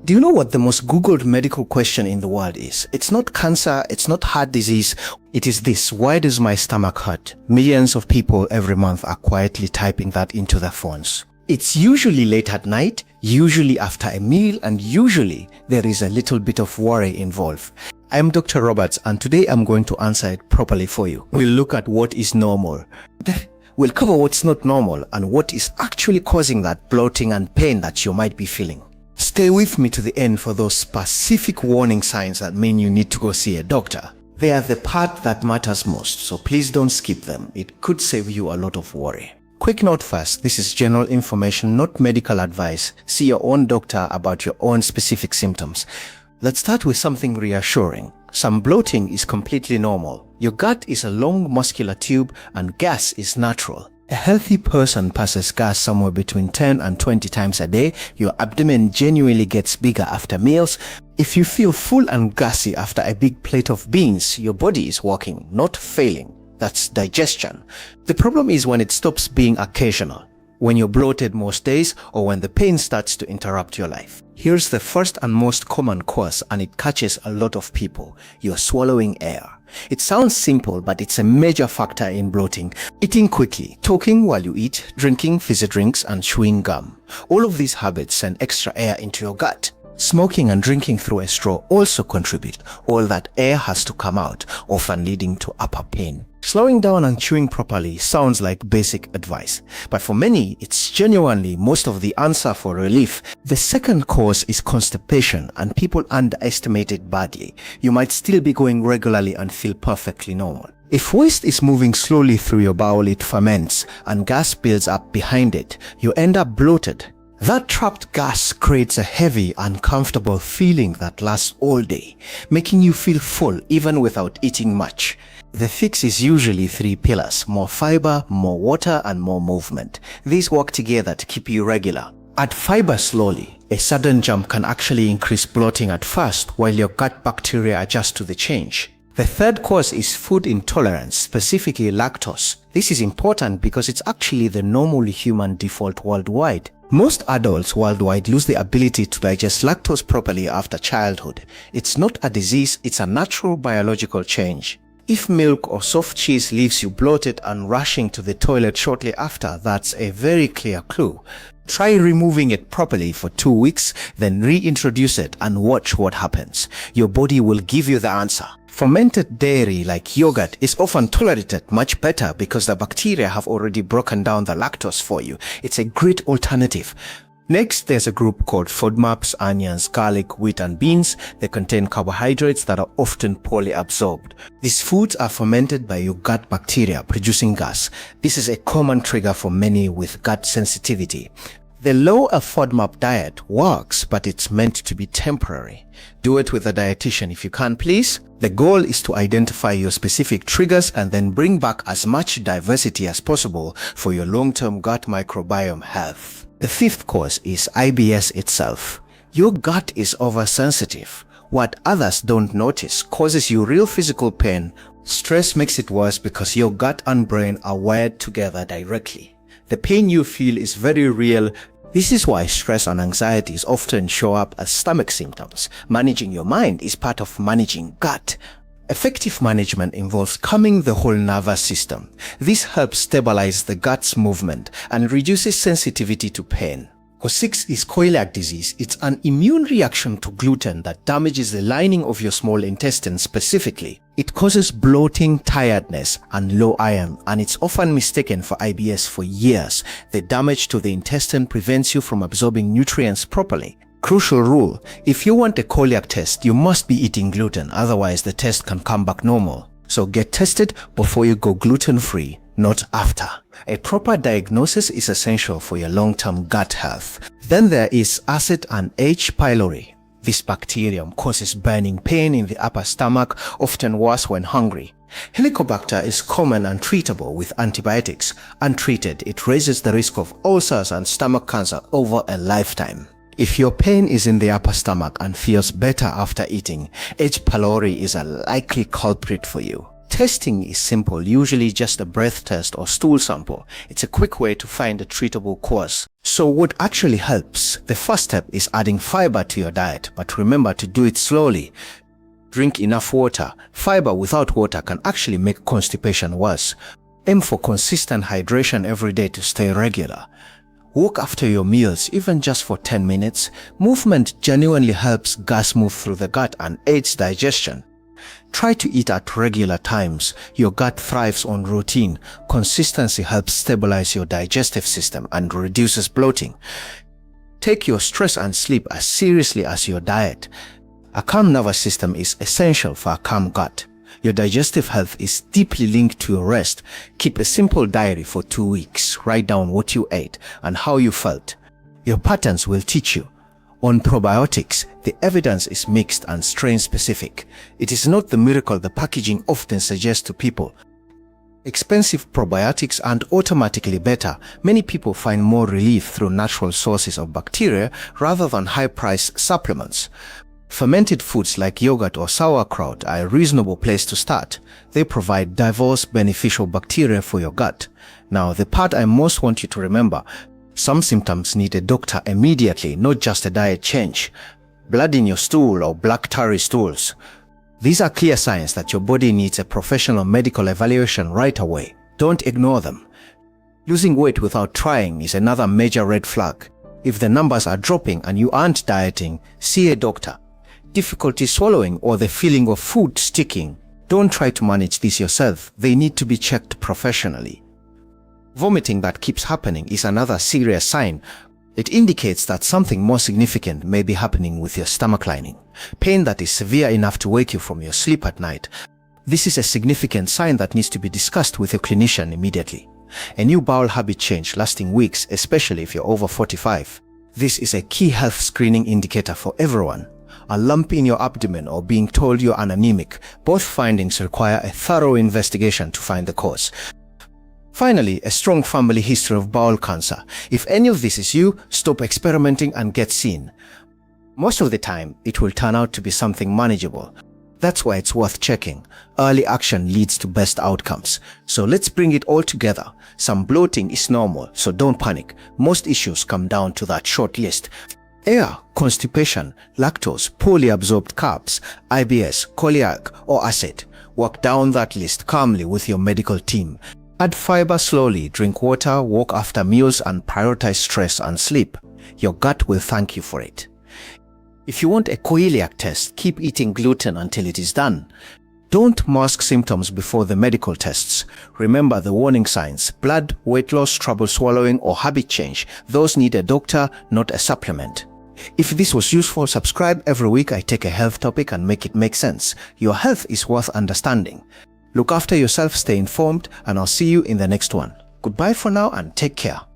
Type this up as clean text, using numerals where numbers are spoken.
Do you know what the most Googled medical question in the world is? It's not cancer, it's not heart disease. It is this: why does my stomach hurt? Millions of people every month are quietly typing that into their phones. It's usually late at night, usually after a meal, and usually there is a little bit of worry involved. I'm Dr. Roberts, and today I'm going to answer it properly for you. We'll look at what is normal. We'll cover what's not normal and what is actually causing that bloating and pain that you might be feeling. Stay with me to the end for those specific warning signs that mean you need to go see a doctor. They are the part that matters most, so please don't skip them. It could save you a lot of worry. Quick note first, this is general information, not medical advice. See your own doctor about your own specific symptoms. Let's start with something reassuring. Some bloating is completely normal. Your gut is a long muscular tube and gas is natural. A healthy person passes gas somewhere between 10 and 20 times a day. Your abdomen genuinely gets bigger after meals. If you feel full and gassy after a big plate of beans, your body is working, not failing. That's digestion. The problem is when it stops being occasional, when you're bloated most days, or when the pain starts to interrupt your life. Here's the first and most common cause, and it catches a lot of people. You're swallowing air. It sounds simple, but it's a major factor in bloating. Eating quickly, talking while you eat, drinking fizzy drinks, and chewing gum. All of these habits send extra air into your gut. Smoking and drinking through a straw also contribute. All that air has to come out, often leading to upper pain. Slowing down and chewing properly sounds like basic advice, but for many, it's genuinely most of the answer for relief. The second cause is constipation, and people underestimate it badly. You might still be going regularly and feel perfectly normal. If waste is moving slowly through your bowel, it ferments, and gas builds up behind it. You end up bloated. That trapped gas creates a heavy, uncomfortable feeling that lasts all day, making you feel full even without eating much. The fix is usually 3 pillars: more fiber, more water, and more movement. These work together to keep you regular. Add fiber slowly. A sudden jump can actually increase bloating at first while your gut bacteria adjust to the change. The third cause is food intolerance, specifically lactose. This is important because it's actually the normal human default worldwide. Most adults worldwide lose the ability to digest lactose properly after childhood. It's not a disease, it's a natural biological change. If milk or soft cheese leaves you bloated and rushing to the toilet shortly after, that's a very clear clue. Try removing it properly for 2 weeks, then reintroduce it and watch what happens. Your body will give you the answer. Fermented dairy like yogurt is often tolerated much better because the bacteria have already broken down the lactose for you. It's a great alternative. Next, there's a group called FODMAPs: onions, garlic, wheat, and beans. They contain carbohydrates that are often poorly absorbed. These foods are fermented by your gut bacteria, producing gas. This is a common trigger for many with gut sensitivity. The low FODMAP diet works, but it's meant to be temporary. Do it with a dietitian if you can, please. The goal is to identify your specific triggers and then bring back as much diversity as possible for your long-term gut microbiome health. The fifth cause is IBS itself. Your gut is oversensitive. What others don't notice causes you real physical pain. Stress makes it worse because your gut and brain are wired together directly. The pain you feel is very real. This is why stress and anxieties often show up as stomach symptoms. Managing your mind is part of managing gut. Effective management involves calming the whole nervous system. This helps stabilize the gut's movement and reduces sensitivity to pain. Cause 6 is coeliac disease. It's an immune reaction to gluten that damages the lining of your small intestine specifically. It causes bloating, tiredness, and low iron, and it's often mistaken for IBS for years. The damage to the intestine prevents you from absorbing nutrients properly. Crucial rule: if you want a coeliac test, you must be eating gluten, otherwise the test can come back normal. So get tested before you go gluten-free, not after. A proper diagnosis is essential for your long-term gut health. Then there is acid and H. pylori. This bacterium causes burning pain in the upper stomach, often worse when hungry. Helicobacter is common and treatable with antibiotics. Untreated, it raises the risk of ulcers and stomach cancer over a lifetime. If your pain is in the upper stomach and feels better after eating, H. pylori is a likely culprit for you. Testing is simple, usually just a breath test or stool sample. It's a quick way to find a treatable cause. So what actually helps? The first step is adding fiber to your diet, but remember to do it slowly. Drink enough water. Fiber without water can actually make constipation worse. Aim for consistent hydration every day to stay regular. Walk after your meals, even just for 10 minutes. Movement genuinely helps gas move through the gut and aids digestion. Try to eat at regular times. Your gut thrives on routine. Consistency helps stabilize your digestive system and reduces bloating. Take your stress and sleep as seriously as your diet. A calm nervous system is essential for a calm gut. Your digestive health is deeply linked to your rest. Keep a simple diary for 2 weeks. Write down what you ate and how you felt. Your patterns will teach you. On probiotics, the evidence is mixed and strain-specific. It is not the miracle the packaging often suggests to people. Expensive probiotics aren't automatically better. Many people find more relief through natural sources of bacteria rather than high-priced supplements. Fermented foods like yogurt or sauerkraut are a reasonable place to start. They provide diverse beneficial bacteria for your gut. Now, the part I most want you to remember: some symptoms need a doctor immediately, not just a diet change. Blood in your stool or black tarry stools. These are clear signs that your body needs a professional medical evaluation right away. Don't ignore them. Losing weight without trying is another major red flag. If the numbers are dropping and you aren't dieting, see a doctor. Difficulty swallowing or the feeling of food sticking, don't try to manage this yourself. They need to be checked professionally. Vomiting that keeps happening is another serious sign. It indicates that something more significant may be happening with your stomach lining. Pain that is severe enough to wake you from your sleep at night. This is a significant sign that needs to be discussed with your clinician immediately. A new bowel habit change lasting weeks, especially if you're over 45. This is a key health screening indicator for everyone. A lump in your abdomen or being told you're anemic, both findings require a thorough investigation to find the cause. Finally, a strong family history of bowel cancer. If any of this is you, stop experimenting and get seen. Most of the time, it will turn out to be something manageable. That's why it's worth checking. Early action leads to best outcomes. So let's bring it all together. Some bloating is normal, so don't panic. Most issues come down to that short list. Air, constipation, lactose, poorly absorbed carbs, IBS, coeliac, or acid. Work down that list calmly with your medical team. Add fiber slowly, drink water, walk after meals, and prioritize stress and sleep. Your gut will thank you for it. If you want a coeliac test, keep eating gluten until it is done. Don't mask symptoms before the medical tests. Remember the warning signs: blood, weight loss, trouble swallowing, or habit change. Those need a doctor, not a supplement. If this was useful, subscribe. Every week I take a health topic and make it make sense. Your health is worth understanding. Look after yourself, stay informed, and I'll see you in the next one. Goodbye for now and take care.